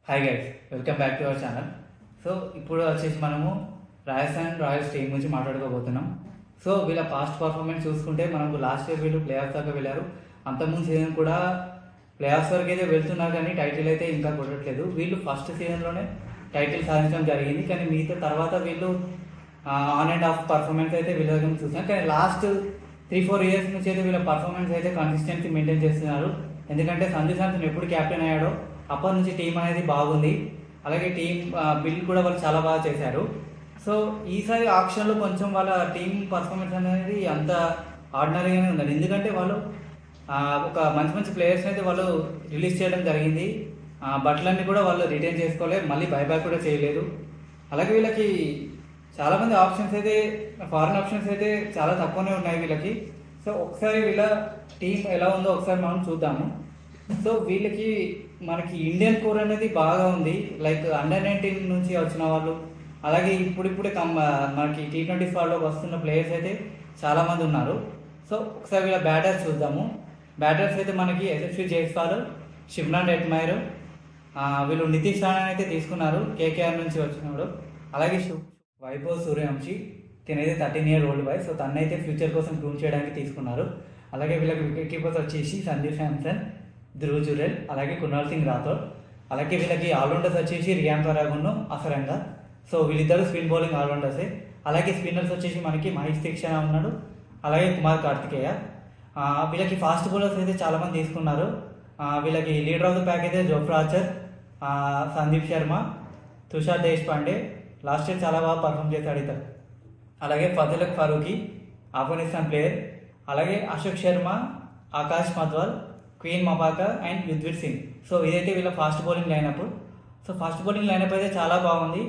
Hi guys, welcome back to our channel. So ఇప్పుడు వచ్చేసి మనము రాజస్థాన్ రాయల్స్ టీం గురించి మాట్లాడుకోబోతున్నాం. సో వీళ్ళ పాస్ట్ పర్ఫార్మెన్స్ చూసుకుంటే మనకు లాస్ట్ ఇయర్ వీళ్ళు ప్లే ఆఫ్ దాకా వెళ్ళారు. అంతకుముందు సీజన్ కూడా ప్లే ఆఫ్స్ వరకు అయితే వెళ్తున్నారు, కానీ టైటిల్ అయితే ఇంకా కొట్టట్లేదు. వీళ్ళు ఫస్ట్ సీజన్లోనే టైటిల్ సాధించడం జరిగింది, కానీ మిగతా తర్వాత వీళ్ళు ఆన్ అండ్ ఆఫ్ పర్ఫార్మెన్స్ అయితే వీళ్ళ దగ్గర చూస్తున్నాం. కానీ లాస్ట్ 3-4 ఇయర్స్ నుంచి అయితే వీళ్ళ పర్ఫార్మెన్స్ అయితే కన్సిస్టెన్సీ మెయింటైన్ చేస్తున్నారు. ఎందుకంటే సంజు శాంసన్ ఎప్పుడు క్యాప్టెన్ అయ్యాడో అప్పటి నుంచి టీం అనేది బాగుంది. అలాగే టీం బిల్డ్ కూడా వాళ్ళు చాలా బాగా చేశారు. సో ఈసారి ఆక్షన్లో కొంచెం వాళ్ళ టీం పర్ఫార్మెన్స్ అనేది అంత ఆర్డినరీగానే ఉందండి. ఎందుకంటే వాళ్ళు ఒక మంచి మంచి ప్లేయర్స్ని అయితే వాళ్ళు రిలీజ్ చేయడం జరిగింది. బట్లన్నీ కూడా వాళ్ళు రిటైన్ చేసుకోలేదు, మళ్ళీ బైబ్యాక్ కూడా చేయలేదు. అలాగే వీళ్ళకి చాలామంది ఆప్షన్స్ అయితే ఫారెన్ ఆప్షన్స్ అయితే చాలా తక్కువనే ఉన్నాయి వీళ్ళకి. సో ఒకసారి వీళ్ళ టీం ఎలా ఉందో ఒకసారి మనం చూద్దాము. సో వీళ్ళకి మనకి ఇండియన్ కోర్ అనేది బాగా ఉంది. లైక్ అండర్-19 నుంచి వచ్చిన వాళ్ళు, అలాగే ఇప్పుడిప్పుడే మనకి T20 స్క్వాడ్లోకి వస్తున్న ప్లేయర్స్ అయితే చాలామంది ఉన్నారు. సో ఒకసారి వీళ్ళ బ్యాటర్స్ చూద్దాము. బ్యాటర్స్ అయితే మనకి యశస్వి జైస్వాల్, శివనాథ్ ఎట్మైర్, వీళ్ళు నితీష్ రాణా అయితే తీసుకున్నారు, KKR నుంచి వచ్చినాడు. అలాగే వైభవ్ సూర్యవంశీ, తినైతే 13 year old బాయ్. సో తనైతే ఫ్యూచర్ కోసం ప్రూవ్ చేయడానికి తీసుకున్నారు. అలాగే వీళ్ళకి వికెట్ కీపర్స్ వచ్చేసి సంజు శాంసన్, ధ్రువ్ జురెల్, అలాగే కునాల్ సింగ్ రాథోడ్. అలాగే వీళ్ళకి ఆల్రౌండర్స్ వచ్చేసి రియాన్ పరాగును, అసరంగా. సో వీళ్ళిద్దరు స్పిన్ బౌలింగ్ ఆల్రౌండర్సే. అలాగే స్పిన్నర్స్ వచ్చేసి మనకి మహేష్ దీక్షణ ఉన్నాడు, అలాగే కుమార్ కార్తికేయ. వీళ్ళకి ఫాస్ట్ బౌలర్స్ అయితే చాలామంది తీసుకున్నారు. వీళ్ళకి లీడర్ ఆఫ్ ద ప్యాక్ అయితే Jofra Archer, Sandeep Sharma, Tushar Deshpande. Last year చాలా బాగా పర్ఫామ్ చేశాడు ఇతను. అలాగే ఫజలక్ ఫరూకీ, ఆఫ్ఘనిస్తాన్ ప్లేయర్. అలాగే Ashok Sharma, Akash Madhwal, Kwena Maphaka and Yudhvir Singh. So ఇదైతే వీళ్ళ fast bowling lineup. So fast bowling lineup అయితే చాలా బాగుంది.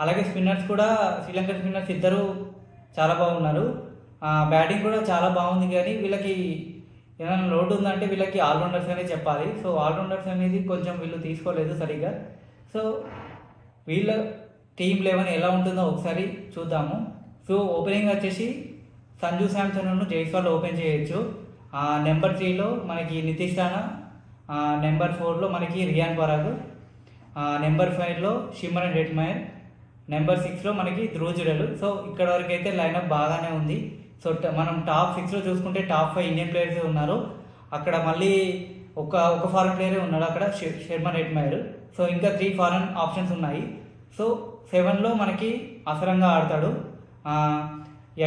అలాగే స్పిన్నర్స్ కూడా శ్రీలంకన్ స్పిన్నర్స్ ఇద్దరు చాలా బాగున్నారు. బ్యాటింగ్ కూడా చాలా బాగుంది. కానీ వీళ్ళకి ఏమైనా లోటు ఉందంటే వీళ్ళకి ఆల్రౌండర్స్ అనేది చెప్పాలి. సో ఆల్రౌండర్స్ అనేది కొంచెం వీళ్ళు తీసుకోలేదు సరిగ్గా. సో వీళ్ళ టీం 11 ఎలా ఉంటుందో ఒకసారి చూద్దాము. సో ఓపెనింగ్ వచ్చేసి సంజు శాంసన్ జైస్వాల్ ఓపెన్ చేయొచ్చు. నెంబర్ 3లో మనకి నితీష్ రాణా, నెంబర్ 4లో మనకి రియాన్ పరాగ్, నెంబర్ 5లో శివనాథ్ ఎట్మైర్, నెంబర్ 6లో మనకి ధ్రువ్ జురెల్. సో ఇక్కడ వరకు అయితే లైనప్ బాగానే ఉంది. సో మనం టాప్ 6లో చూసుకుంటే టాప్ 5 ఇండియన్ ప్లేయర్స్ ఉన్నారు. అక్కడ మళ్ళీ ఒక ఫారెన్ ప్లేయరే ఉన్నాడు అక్కడ, శర్మన్ ఎట్మైర్. సో ఇంకా 3 ఫారెన్ ఆప్షన్స్ ఉన్నాయి. సో 7లో మనకి అసరంగా ఆడతాడు,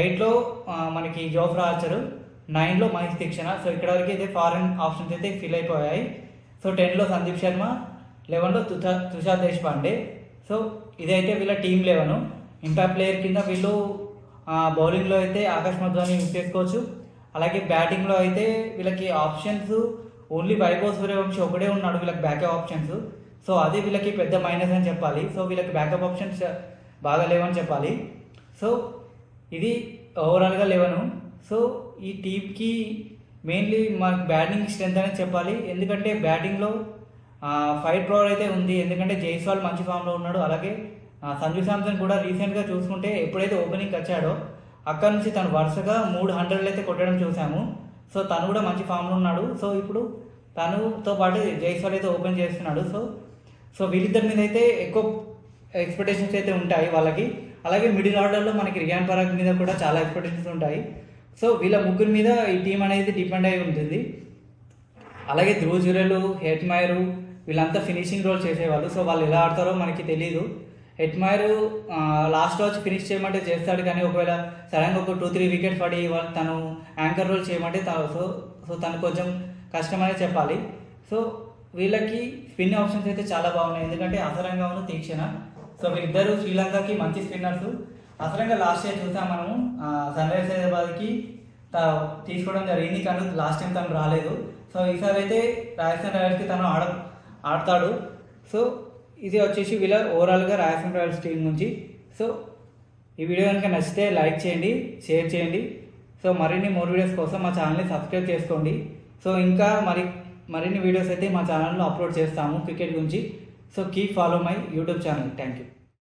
8లో మనకి జోఫ్రా ఆర్చర్, 9లో మహేష్ దీక్షణ. సో ఇక్కడ వరకు అయితే ఫారెన్ ఆప్షన్స్ అయితే ఫిల్ అయిపోయాయి. సో 10లో సందీప్ శర్మ, 11లో తుషార్ దేశపాండే. సో ఇదైతే వీళ్ళ టీం 11. ఇంపాక్ట్ ప్లేయర్ కింద వీళ్ళు బౌలింగ్లో అయితే ఆకాష్ మధ్వాల్ని యూజ్ చేసుకోవచ్చు. అలాగే బ్యాటింగ్లో అయితే వీళ్ళకి ఆప్షన్స్ ఓన్లీ వైభవ్ సూర్యవంశీ ఒకటే ఉన్నాడు వీళ్ళకి బ్యాకప్ ఆప్షన్స్. సో అది వీళ్ళకి పెద్ద మైనస్ అని చెప్పాలి. సో వీళ్ళకి బ్యాకప్ ఆప్షన్స్ బాగా లేవని చెప్పాలి. సో ఇది ఓవరాల్గా 11. సో ఈ టీంకి మెయిన్లీ మనకు బ్యాటింగ్ స్ట్రెంత్ అనేది చెప్పాలి. ఎందుకంటే బ్యాటింగ్లో ఫైట్ పవర్ అయితే ఉంది. ఎందుకంటే జైస్వాల్ మంచి ఫామ్లో ఉన్నాడు. అలాగే సంజు శాంసన్ కూడా రీసెంట్గా చూసుకుంటే ఎప్పుడైతే ఓపెనింగ్ వచ్చాడో అక్కడ నుంచి తను వరుసగా 300 అయితే కొట్టడం చూసాము. సో తను కూడా మంచి ఫామ్లో ఉన్నాడు. సో ఇప్పుడు తనుతో పాటు జైస్వాల్ అయితే ఓపెన్ చేస్తున్నాడు. సో వీళ్ళిద్దరి మీద అయితే ఎక్కువ ఎక్స్పెక్టేషన్స్ అయితే ఉంటాయి వాళ్ళకి. అలాగే మిడిల్ ఆర్డర్లో మనకి రియాన్ పరాగ్ మీద కూడా చాలా ఎక్స్పెక్టేషన్స్ ఉంటాయి. సో వీళ్ళ ముగ్గురు మీద ఈ టీం అనేది డిపెండ్ అయి ఉంటుంది. అలాగే ధ్రువ్ జురెల్, ఎట్మైర్ వీళ్ళంతా ఫినిషింగ్ రోల్ చేసేవాళ్ళు. సో వాళ్ళు ఎలా ఆడతారో మనకి తెలీదు. ఎట్మైర్ లాస్ట్ వచ్చి ఫినిష్ చేయమంటే చేస్తాడు, కానీ ఒకవేళ సడన్గా ఒక 2-3 వికెట్స్ పడి తను యాంకర్ రోల్ చేయమంటే సో తను కొంచెం కష్టమనే చెప్పాలి. సో వీళ్ళకి స్పిన్ ఆప్షన్స్ అయితే చాలా బాగున్నాయి. ఎందుకంటే అసరంగా తీక్షణ. సో వీళ్ళిద్దరు శ్రీలంకకి మంచి స్పిన్నర్స్. అసలంగా లాస్ట్ ఇయర్ చూసాం మనము సన్ రైజర్స్ హైదరాబాద్కి తీసుకోవడం జరిగింది, కానీ లాస్ట్ టైం తను రాలేదు. సో ఈసారి అయితే రాజస్థాన్ రాయల్స్కి తను ఆడతాడు. సో ఇది వచ్చేసి వీళ్ళ ఓవరాల్గా రాజస్థాన్ రాయల్స్ టీం నుంచి. సో ఈ వీడియో కనుక నచ్చితే లైక్ చేయండి, షేర్ చేయండి. సో మరిన్ని మోర్ వీడియోస్ కోసం మా ఛానల్ని సబ్స్క్రైబ్ చేసుకోండి. సో ఇంకా మరిన్ని వీడియోస్ అయితే మా ఛానల్లో అప్లోడ్ చేస్తాము క్రికెట్ గురించి. So keep follow my YouTube channel. Thank you.